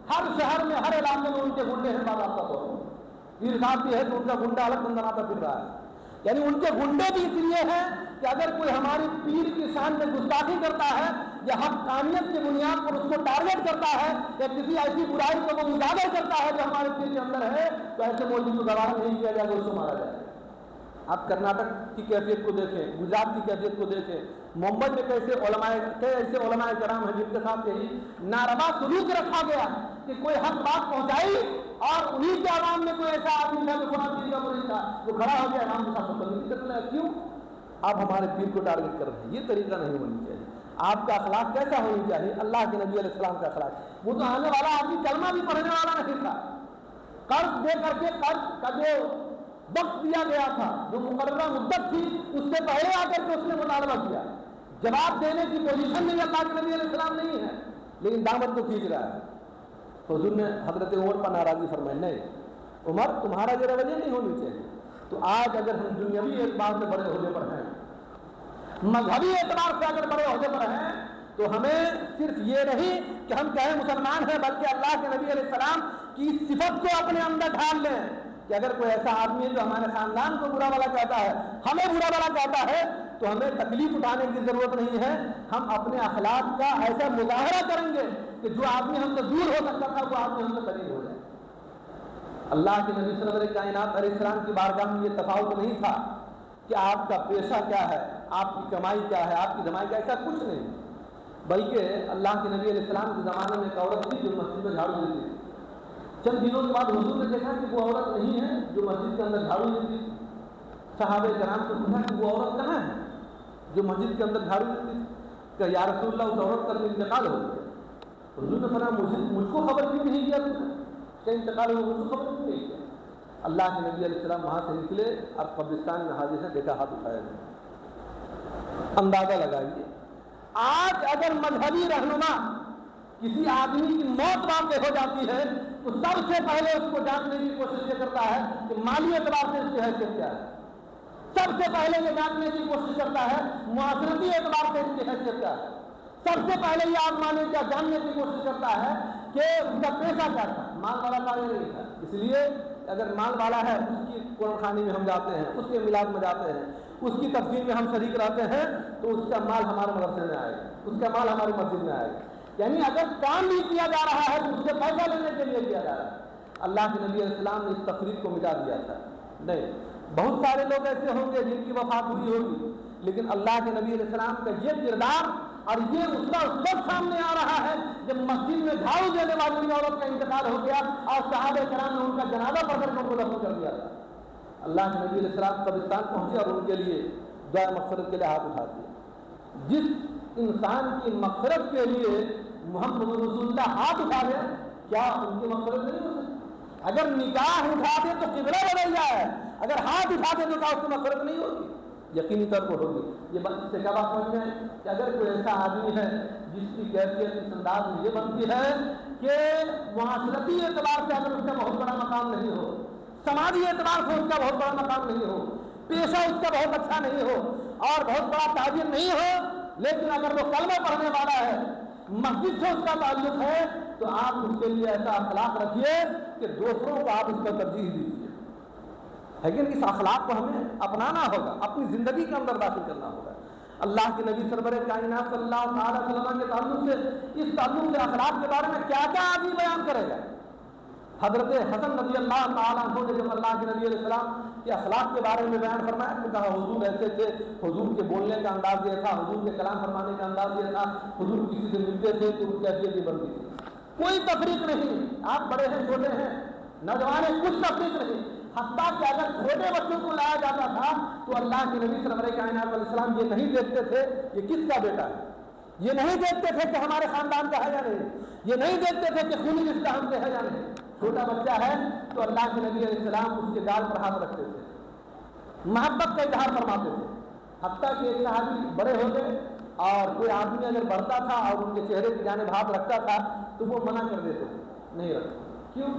ہر شہر میں ہر علاقے میں ان کے گنڈے ہیں. باضابطہ طور پر پیر صاحب یہ ہے کہ ان کا گنڈا الگ دندناتا پھر رہا ہے. یعنی ان کے گنڈے بھی اس لیے ہیں کہ اگر کوئی ہماری پیر کی شان میں گستاخی کرتا ہے یا حقانیت کی بنیاد پر اس کو ٹارگٹ کرتا ہے یا کسی ایسی برائی کو وہ اجاگر کرتا ہے جو ہمارے پیر کے اندر ہے, تو ایسے مولوی کو گواہ نہیں کیا جائے گا, اس کو مارا جائے. آپ کرناٹک کی کیفیت کو دیکھیں, گجرات کی کیفیت کو دیکھیں, ممبئی میں ایسے علماء کرام ہیں جن کے ساتھ یہی ناروا سلوک رکھا گیا کہ کوئی حق بات پہنچائی اور انہیں کے عوام میں کوئی ایسا آدمی تھا جو فلاں پیر کا مرید تھا, وہ کھڑا ہو گیا عوام کے ساتھ بدتمیزی کرنے لگا. کیوں؟ آپ ہمارے پیر کو ٹارگٹ کر رہے ہیں. یہ طریقہ نہیں ہونی چاہیے. آپ کا اخلاق کیسا ہونی چاہیے؟ اللہ کے نبی علیہ السلام کا اخلاق. وہ تو آنے والا آدمی کلمہ بھی پڑھنے والا نہیں تھا, قرض دے کر کے قرض کا جو وقت دیا گیا تھا, جو مقررہ مدت تھی, اس سے پہلے آ کر کے اس نے مطالبہ کیا. جواب دینے کی پوزیشن میں اللہ کے نبی علیہ السلام نہیں ہے, لیکن دامت کو کھینچ رہا ہے. حضور نے حضرت عمر پر ناراضی فرمائی, نہیں عمر تمہارا یہ رویہ نہیں ہونی چاہیے. تو آج اگر ہم دنیاوی اعتبار سے بڑے عہدے پر ہیں, مذہبی اعتبار سے اگر بڑے عہدے پر ہیں, تو ہمیں صرف یہ نہیں کہ ہم کہیں مسلمان ہیں, بلکہ اللہ کے نبی علیہ السلام کی صفت کو اپنے اندر ڈھال لیں کہ اگر کوئی ایسا آدمی ہے جو ہمارے خاندان کو برا بھلا کہتا ہے, ہمیں برا بھلا کہتا ہے, تو ہمیں تکلیف اٹھانے کی ضرورت نہیں ہے. ہم اپنے اخلاق کا ایسا مظاہرہ کریں گے کہ جو آدمی ہم سے دور ہو سکتا تھا وہ آدمی ہم سے قریب ہو جائے. اللہ کے نبی صلی اللہ علیہ کائنات علیہ السلام کی بارگاہ میں یہ تفاوت نہیں تھا کہ آپ کا پیشہ کیا ہے, آپ کی کمائی کیا ہے, آپ کی دمائی کیا ہے, ایسا کچھ نہیں. بلکہ اللہ کے نبی علیہ السلام کے زمانے میں ایک عورت تھی جو مسجد میں جھاڑو دیتی تھی. چند دنوں کے بعد حضور نے دیکھا کہ وہ عورت نہیں ہے جو مسجد کے اندر جھاڑو دیتی تھی. صحابہ کرام سے پوچھا کہ وہ عورت کہاں ہے جو مسجد کے اندر جھاڑو دیتی تھی؟ کہ یا رسول اللہ اس عورت کا انتقال ہو گیا. حضور نے فرمایا مجھ کو خبر کیوں نہیں کیا تم کا انتقال ہو, مجھ کو خبر کیوں نہیں کیا؟ اللہ کے نبی علیہ السلام وہاں سے نکلے اور قبرستان میں حاضر ہے, دیکھا ہاتھ اٹھایا گیا. اندازہ لگائیے آج اگر مذہبی رہنما کسی آدمی کی موت واقع ہو جاتی ہے تو سب سے پہلے اس کو جاننے کی کوشش یہ کرتا ہے کہ مالی اعتبار سے اس کی حیثیت کیا ہے. سب سے پہلے یہ جاننے کی کوشش کرتا ہے معاشرتی اعتبار سے اس کی حیثیت کیا ہے. سب سے پہلے یہ آزمانے کا جاننے کی کوشش کرتا ہے کہ اس کا پیشہ کیا تھا. مال والا کا نہیں تھا, اس لیے اگر مال والا ہے اس کی قرآن خوانی میں ہم جاتے ہیں, اس کے میلاد میں جاتے ہیں, اس کی تقسیم میں ہم شریک رہتے ہیں, تو اس کا مال ہمارے مدرسے میں آئے گا, اس کا مال ہماری مسجد میں آئے گا. یعنی اگر کام بھی کیا جا رہا ہے تو اس سے پیسہ لینے کے لیے کیا جا رہا ہے. اللہ کے نبی علیہ السلام نے اس تفریق کو مٹا دیا تھا. نہیں, بہت سارے لوگ ایسے ہوں گے جن کی وفات ہوئی ہوگی, لیکن اللہ کے نبی علیہ السلام کا یہ کردار اور یہ اس وقت سامنے آ رہا ہے جب مسجد میں جھاڑو دینے والی عورت کا انتقال ہو گیا اور صحابہ کرام نے ان کا جنازہ پڑھ کر ان کو دفن کر دیا تھا. اللہ کے نبی علیہ السلام قبرستان پہنچے اور ان کے لیے دعا مغفرت کے لیے ہاتھ اٹھا دیا. جس انسان کی مغفرت کے لیے محمد رسول اللہ ہاتھ اٹھا دے، کیا ان کی مغفرت نہیں ہو سکتی؟ اگر نگاہ اٹھا دے تو قبلہ بدل جائے، اگر ہاتھ اٹھا دے تو کیا اس کی مغفرت نہیں ہوگی؟ یقینی طور پر ہوگی۔ یہ بات سے کیا بات سمجھ میں ہے کہ اگر کوئی ایسا آدمی ہے جس کی کیفیت اس انداز میں یہ بنتی ہے کہ معاشرتی اعتبار سے اگر اس کا بہت بڑا مقام نہیں ہو، سماجی اعتبار سے اس کا بہت بڑا مقام نہیں ہو، پیشہ اس کا بہت اچھا نہیں ہو اور بہت بڑا تاجر نہیں ہو، لیکن اگر وہ کلمہ پڑھنے والا ہے، مسجد سے اس کا تعلق ہے، تو آپ اس کے لیے ایسا اخلاق رکھیے کہ دوسروں کو آپ اس پر ترجیح دیجیے، لیکن اس اخلاق کو ہمیں اپنانا ہوگا، اپنی زندگی کے اندر داخل کرنا ہوگا۔ اللہ کے نبی سرور کائنات صلی اللہ علیہ وسلم کے تعلق سے، اس تعلق سے اخلاق کے بارے میں کیا کیا آدمی بیان کرے گا۔ حضرت حسن رضی اللہ تعالیٰ عنہ نے جب اللہ کے نبی علیہ السلام کے اخلاق کے بارے میں بیان فرمایا تو کہا حضور ایسے تھے، حضور کے بولنے کا انداز یہ تھا، حضور کے کلام فرمانے کا انداز یہ تھا، حضور کسی سے ملتے تھے تو ان کیفیت یہ بنتی تھی، کوئی تفریق نہیں، آپ بڑے ہیں چھوٹے ہیں نوجوان ہیں، کچھ تفریق نہیں، حتیٰ کہ اگر چھوٹے بچوں کو لایا جاتا تھا تو اللہ کے نبی صلی اللہ کائنات علیہ السلام یہ نہیں دیکھتے تھے یہ کس کا بیٹا ہے، یہ نہیں دیکھتے تھے کہ ہمارے خاندان کا ہے یا نہیں، یہ نہیں دیکھتے تھے کہ خونی رشتہ ہم سے ہے یا نہیں، چھوٹا بچہ ہے تو اللہ کے نبی علیہ السلام اس کے گال پر ہاتھ رکھتے تھے، محبت کا اظہار فرماتے تھے، حتیٰ کہ ایک صحابی بڑے ہو گئے اور کوئی آدمی اگر بڑھتا تھا اور ان کے چہرے کی جانب ہاتھ رکھتا تھا تو وہ منع کر دیتے تھے، نہیں رکھتے، کیوں؟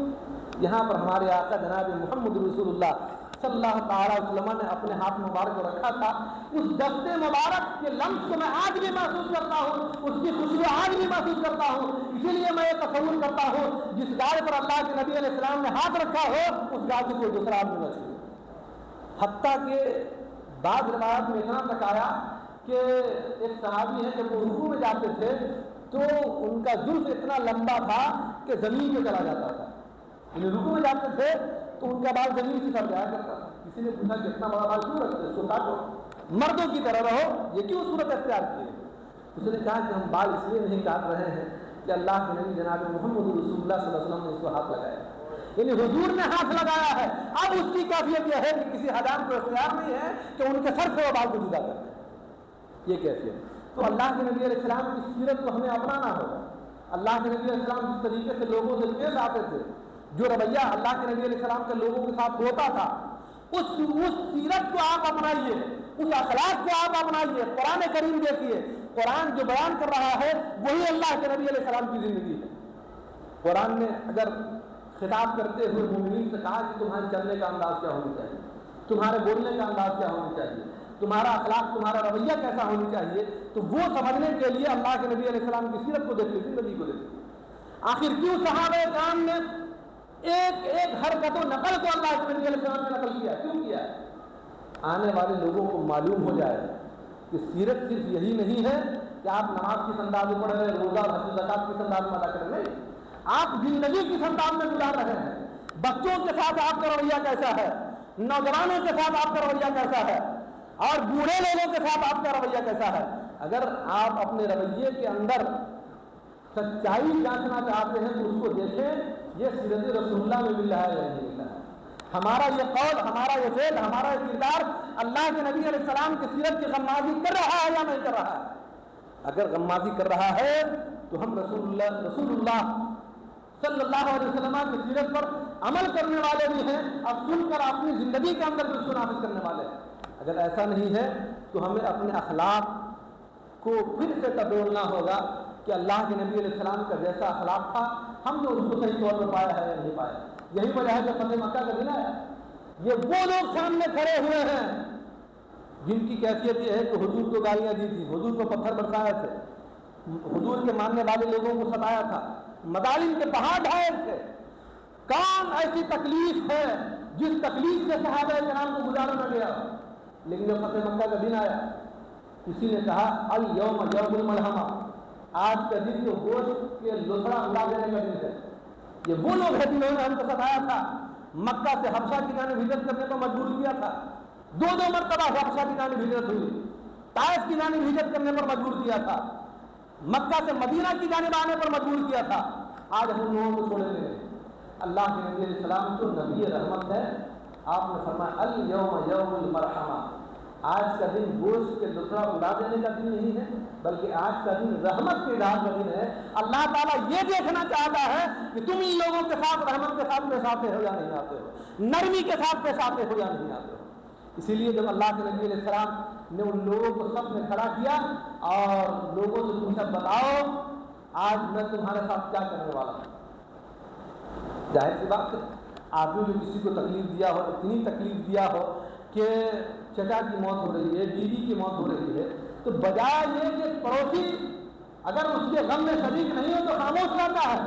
یہاں پر ہمارے آقا جناب محمد رسول اللہ صلی اللہ تعالیٰ علیہ وسلم نے اپنے ہاتھ مبارک کو رکھا تھا، اس دستے مبارک کے لمس کو میں آج بھی محسوس کرتا ہوں، اس کی خوشبو آج بھی محسوس کرتا ہوں، اسی لیے میں یہ تصور کرتا ہوں جس گائے پر اللہ کے نبی علیہ السلام نے ہاتھ رکھا ہو اس گائے کو کوئی دوسرا آدمی نہ چھوئے۔ حتیٰ کہ بعض روایات میں اتنا تک آیا کہ ایک صحابی ہے جب وہ رکوع میں جاتے تھے تو ان کا زلف اتنا لمبا تھا کہ زمین میں چلا جاتا تھا، یعنی رکوع میں جاتے تھے تو ان کا بال زمین سے سر جایا کرتا تھا، کسی نے پوچھا کہ اتنا بڑا بال کیوں رکھتے اس کو کاٹو، مردوں کی طرح رہو، یہ کیوں صورت اختیار کی ہے؟ اس نے کہا کہ ہم بال اس لیے نہیں کاٹ رہے ہیں کہ اللہ کے نبی جناب محمد رسول اللہ صلی اللہ علیہ وسلم نے اس کو ہاتھ لگایا، یعنی حضور نے ہاتھ لگایا ہے، اب اس کی کیفیت یہ ہے کہ کسی حجام کو اختیار نہیں ہے کہ ان کے سر سے وہ بال کو جدا کر دیں، یہ کیفیت۔ تو اللہ کے نبی علیہ السلام کی سیرت کو ہمیں اپنانا ہوگا، اللہ کے نبی علیہ السلام جس طریقے سے لوگوں سے پیش آتے تھے، جو رویہ اللہ کے نبی علیہ السلام کے لوگوں کے ساتھ ہوتا تھا، اس سیرت کو آپ اپنائیے، اس اخلاق کو آپ اپنائیے۔ قرآن کریم دیکھیے، قرآن جو بیان کر رہا ہے وہی اللہ کے نبی علیہ السلام کی زندگی ہے۔ قرآن نے اگر خطاب کرتے ہوئے مومنین سے کہا کہ تمہارے چلنے کا انداز کیا ہونا چاہیے، تمہارے بولنے کا انداز کیا ہونا چاہیے، تمہارا اخلاق، تمہارا رویہ کیسا ہونا چاہیے، تو وہ سمجھنے کے لیے اللہ کے نبی علیہ السلام کی سیرت کو دیکھیے، زندگی کو دیکھیے۔ آخر کیوں صحابہ کرام نے ایک ایک حرکت و نقل کو اللہ کے نبی علیہ السلام نے نقل کیا، کیوں کیا ہے؟ آنے والے لوگوں کو معلوم ہو جائے کہ سیرت صرف یہی نہیں ہے کہ آپ نماز کس انداز میں پڑھ رہے ہیں، روزہ حج زکات کس انداز میں ادا کر رہے ہیں، آپ زندگی کس انداز میں گزار رہے ہیں، بچوں کے ساتھ آپ کا رویہ کیسا ہے، نوجوانوں کے ساتھ آپ کا رویہ کیسا ہے، اور بوڑھے لوگوں کے ساتھ آپ کا رویہ کیسا ہے۔ اگر آپ اپنے رویے کے اندر سچائی جانچنا چاہتے ہیں تو اس کو دیکھیں، یہ سیرت رسول اللہ میں مل رہا ہے یا نہیں مل رہا ہے، ہمارا یہ قول، ہمارا یہ فعل، ہمارا یہ کردار اللہ کے نبی علیہ السلام کی سیرت کی غمازی کر رہا ہے یا نہیں کر رہا ہے؟ اگر غمازی کر رہا ہے تو ہم رسول اللہ صلی اللہ علیہ وسلم کی سیرت پر عمل کرنے والے بھی ہیں اور سن کر اپنی زندگی کے اندر بھی اس کو نافذ کرنے والے ہیں۔ اگر ایسا نہیں ہے تو ہمیں اپنے اخلاق کو پھر سے تبدیلنا ہوگا کہ اللہ کے نبی علیہ السلام کا جیسا اخلاق تھا ہم نے اس کو صحیح طور پر پایا ہے یا نہیں پایا۔ یہی وجہ ہے کہ فتح مکہ کا دن آیا، یہ وہ لوگ سامنے کھڑے ہوئے ہیں جن کی کیفیت یہ ہے کہ حضور کو گالیاں دی تھی، حضور کو پتھر برسائے تھے، حضور کے ماننے والے لوگوں کو ستایا تھا، مظالم کے پہاڑ ڈھائے تھے۔ کون ایسی تکلیف ہے جس تکلیف سے صحابہ کرام کو گزارا نہ گیا؟ لیکن جب فتح مکہ کا دن آیا کسی نے کہا الیوم یوم الملحمہ، آج کا دن تو گوشت کے لوتھڑا اڑا دینے کا دن ہے۔ یہ وہ لوگ ہیں جنہوں نے ہم کو ستایا تھا، مکہ سے حبشہ کی جانب ہجرت کرنے کو مجبور کیا تھا، دو مرتبہ حبشہ کی جانب ہجرت ہوئی، طائف کی جانب ہجرت کرنے پر مجبور کیا تھا، مکہ سے مدینہ کی جانب آنے پر مجبور کیا تھا، آج ہم لوگوں کو چھوڑے گئے۔ اللہ کے نبی علیہ السلام تو نبی رحمت ہے، آپ نے فرمایا الیوم یوم المرحمہ، آج کا دن گوشت کے لتڑا اڑا دینے کا دن نہیں ہے، بلکہ آج کا دن رحمت کے اظہار کا دن ہے۔ اللہ تعالیٰ یہ دیکھنا چاہتا ہے کہ تم ان لوگوں کے ساتھ رحمت کے ساتھ پیش آتے ہو یا نہیں آتے ہو، نرمی کے ساتھ پیش آتے ہو یا نہیں آتے ہو۔ اسی لیے جب اللہ کے نبی علیہ السلام نے ان لوگوں کو سب میں کھڑا کیا اور لوگوں سے پوچھا بتاؤ آج میں تمہارے ساتھ کیا کرنے والا ہوں۔ ظاہر سی بات ہے، آپ نے جو کسی کو تکلیف دیا ہو، اتنی تکلیف دیا ہو کہ چچا کی موت ہو رہی ہے، بیوی کی موت ہو رہی ہے، تو بجائے یہ کہ پڑوسی اگر اس کے غم میں شریک نہیں ہو تو خاموش رہتا ہے،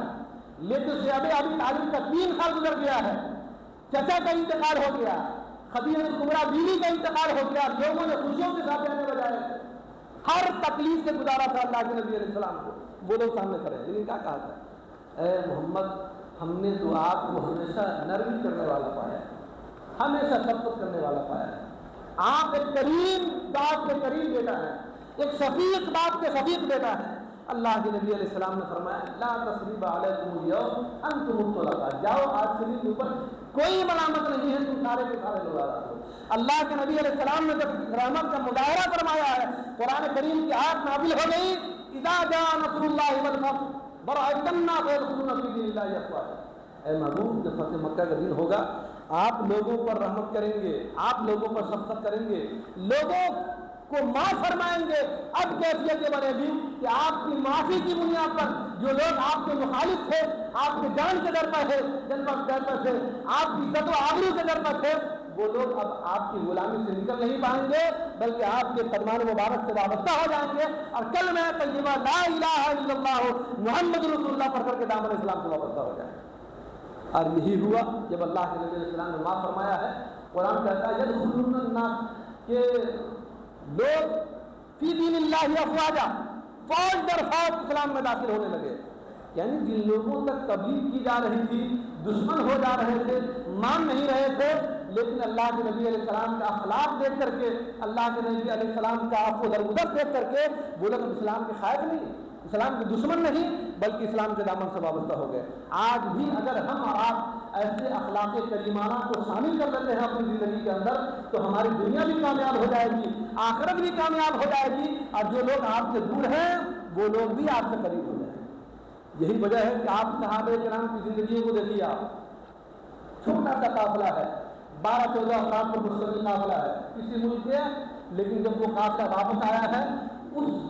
لیکن شعب ابی طالب کا 3 سال گزر گیا ہے، چچا کا انتقال ہو گیا، خدیجہ کبریٰ بیوی کا انتقال ہو گیا، لوگوں نے خوشیوں کے ساتھ رہنے بجائے ہر تکلیف سے گزارا تھا اللہ کے نبی علیہ السلام کو۔ وہ لوگ سامنے کھڑے ہیں، لیکن کیا کہا تھا؟ اے محمد، ہم نے تو آپ کو ہمیشہ نرمی کرنے والا پایا ہے، ہمیشہ شفقت کرنے والا پایا ہے۔ آپ ایک کریم باپ کے کریم بیٹا ہے، ایک شفیق باپ کے شفیق بیٹا ہے۔ اللہ کے نبی علیہ السلام نے فرمایا لا تثریب علیکم اليوم انتم الطلقاء، جاؤ آج کے دن کے اوپر کوئی ملامت نہیں ہے، تم سارے کے سارے لوگ آزاد ہو۔ اللہ کے نبی علیہ السلام نے جب رحمت کا مظاہرہ فرمایا ہے، قرآن کریم کی آیت نازل ہو گئی اذا جاء نصر اللہ والفتح ورأیت الناس يدخلون فی دین اللہ افواجا، اے محبوب جب فتح مکہ کا دن ہوگا آپ لوگوں پر رحمت کریں گے، آپ لوگوں پر شفقت کریں گے، لوگوں کو معاف فرمائیں گے۔ اب کیفیت یہ بنے گی کہ آپ کی معافی کی بنیاد پر جو لوگ آپ کے مخالف تھے، آپ کے جان کے در پر تھے، جن پر در پر تھے، آپ کی عزت و آبرو کے در پر تھے، وہ لوگ اب آپ کی غلامی سے نکل نہیں پائیں گے، بلکہ آپ کے فرمان مبارک سے وابستہ ہو جائیں گے اور کلمہ طیبہ لا الہ الا اللہ محمد رسول اللہ پڑھ کر کے دامن اسلام سے وابستہ ہو جائیں گے۔ اور یہی ہوا جب اللہ کے نبی علیہ السلام نے معاف فرمایا ہے۔ قرآن کہتا ہے یدخلون الناس کہ لوگ فی دین اللہ افواجا، فوج در فوج اسلام میں داخل ہونے لگے، یعنی جن لوگوں تک تبلیغ کی جا رہی تھی دشمن ہو جا رہے تھے، مان نہیں رہے تھے، لیکن اللہ کے نبی علیہ السلام کا اخلاق دیکھ کر کے، اللہ کے نبی علیہ السلام کا عفو درگزر دیکھ کر کے وہ لوگ اسلام کے خائف نہیں، اسلام کے دشمن نہیں، بلکہ اسلام کے دامن سے وابستہ ہو گئے۔ آج بھی اگر ہم اور آپ ایسے اخلاق کریمانہ کو شامل کر لیتے ہیں اپنی زندگی کے اندر تو ہماری دنیا بھی کامیاب ہو جائے گی، آخرت بھی کامیاب ہو جائے گی، اور جو لوگ آپ سے دور ہیں وہ لوگ بھی آپ سے قریب ہو جائیں گے۔ یہی وجہ ہے کہ آپ صحابہ کرام کی زندگی کو دیکھیے، آپ چھوٹا سا قافلہ ہے، 12-14 افراد پر مشتمل قافلہ ہے کسی ملک کے، لیکن جب وہ قافلہ واپس آیا ہے اس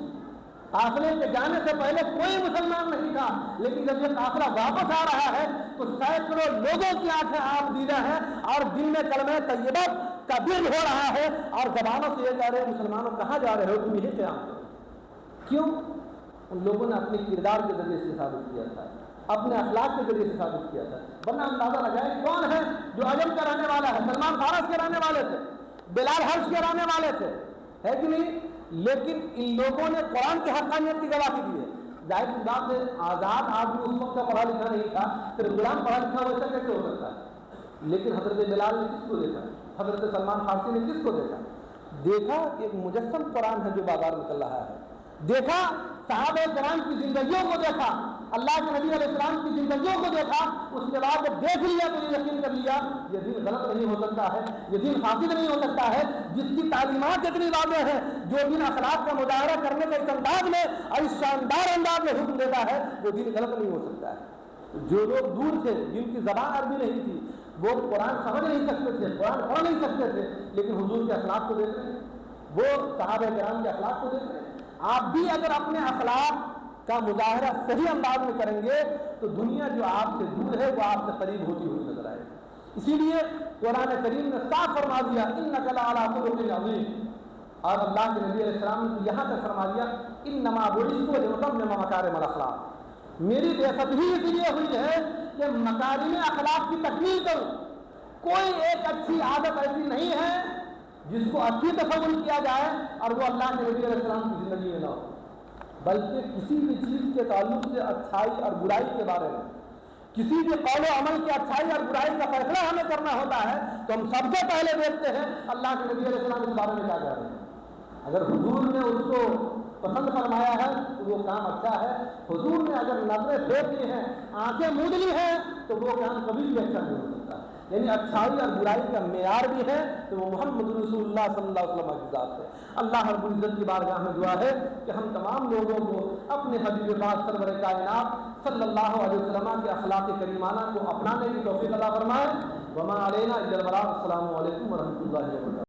قافلے کے جانے سے پہلے کوئی مسلمان نہیں تھا، لیکن جب یہ قافلہ واپس آ رہا ہے تو سینکڑوں لوگوں کی آنکھیں آپ دیدہ ہیں اور دل میں کلمہ طیبہ کا دل ہو رہا ہے اور زبانوں سے یہ کہہ رہے ہیں مسلمانوں کہاں جا رہے ہو تم یہی قیام کرو۔ کیوں؟ ان لوگوں نے اپنے کردار کے ذریعے سے ثابت کیا تھا، اپنے اخلاق کے ذریعے سے ثابت کیا تھا، ورنہ اندازہ لگائے کون ہے جو عجم کا رہنے والا ہے، سلمان فارس کے رہنے والے تھے، بلال حبش کے رہنے والے تھے، ہے کہ نہیں؟ لیکن ان لوگوں نے قرآن کی حقانیت کی گواہی دی ہے۔ ظاہر سی بات ہے آزاد آدمی اس وقت کا پڑھا لکھا نہیں تھا، پھر غلام پڑھا لکھا ویسا کیسے ہو سکتا ہے؟ لیکن حضرت بلال نے کس کو دیکھا؟ حضرت سلمان فارسی نے کس کو دیکھا؟ دیکھا کہ ایک مجسم قرآن ہے جو بازار میں چل رہا ہے، دیکھا صحابہ کرام کی زندگیوں کو دیکھا، اللہ کے نبی علیہ السلام کی زندگیوں کو دیکھا، اس کے بعد جب دیکھ لیا تو یہ یقین کر لیا یہ دین غلط نہیں ہو سکتا ہے، یہ دین فاسد نہیں ہو سکتا ہے، جس کی تعلیمات اتنی واضح ہیں، جو دین اخلاق کا مظاہرہ کرنے کے اس انداز میں اور اس شاندار انداز میں حکم دیتا ہے وہ دین غلط نہیں ہو سکتا ہے۔ جو لوگ دور تھے جن کی زبان عربی نہیں تھی وہ قرآن سمجھ نہیں سکتے تھے، قرآن پڑھ نہیں سکتے تھے، لیکن حضور کے اخلاق کو دیکھ رہے ہیں، وہ صحابہ کرام کے اخلاق کو دیکھ رہے ہیں۔ آپ بھی اگر اپنے اخلاق کا مظاہرہ صحیح انداز میں کریں گے تو دنیا جو آپ سے دور ہے وہ آپ سے قریب ہوتی ہوئی نظر آئے گی۔ اسی لیے قرآن کریم نے صاف فرما دیا انک لعلی خلق عظیم، اور اللہ کے نبی علیہ السلام نے یہاں تک فرما دیا انما بعثت لاتمم مکارم الاخلاق، میری بعثت ہی اس لیے ہوئی ہے کہ مکارم اخلاق کی تکمیل کروں۔ کوئی ایک اچھی عادت ایسی نہیں ہے جس کو اچھی تصور کیا جائے اور وہ اللہ کے نبی علیہ السلام کی زندگی میں نہ ہو، بلکہ کسی بھی چیز کے تعلق سے اچھائی اور برائی کے بارے میں، کسی بھی قول و عمل کی اچھائی اور برائی کا فیصلہ ہمیں کرنا ہوتا ہے تو ہم سب سے پہلے دیکھتے ہیں اللہ کے نبی علیہ السلام اس بارے میں کیا کہہ رہے ہیں۔ اگر حضور نے اس کو پسند فرمایا ہے تو وہ کام اچھا ہے، حضور نے اگر نظریں پھیر لی ہیں، آنکھیں موند لی ہیں تو وہ کام کبھی بھی اچھا نہیں ہو سکتا۔ یعنی اچھائی اور برائی کا معیار بھی ہے تو وہ محمد رسول اللہ صلی اللہ علیہ وسلم کی ذات ہے۔ اللہ رب العزت کی بارگاہ میں دعا ہے کہ ہم تمام لوگوں کو اپنے حبیب پاک سرور کائنات صلی اللہ علیہ وسلم کے اخلاق کریمانہ کو اپنانے کی توفیق عطا فرمائے۔ وما علینا الا البلاغ۔ السلام علیکم ورحمۃ اللہ وبرکاتہ۔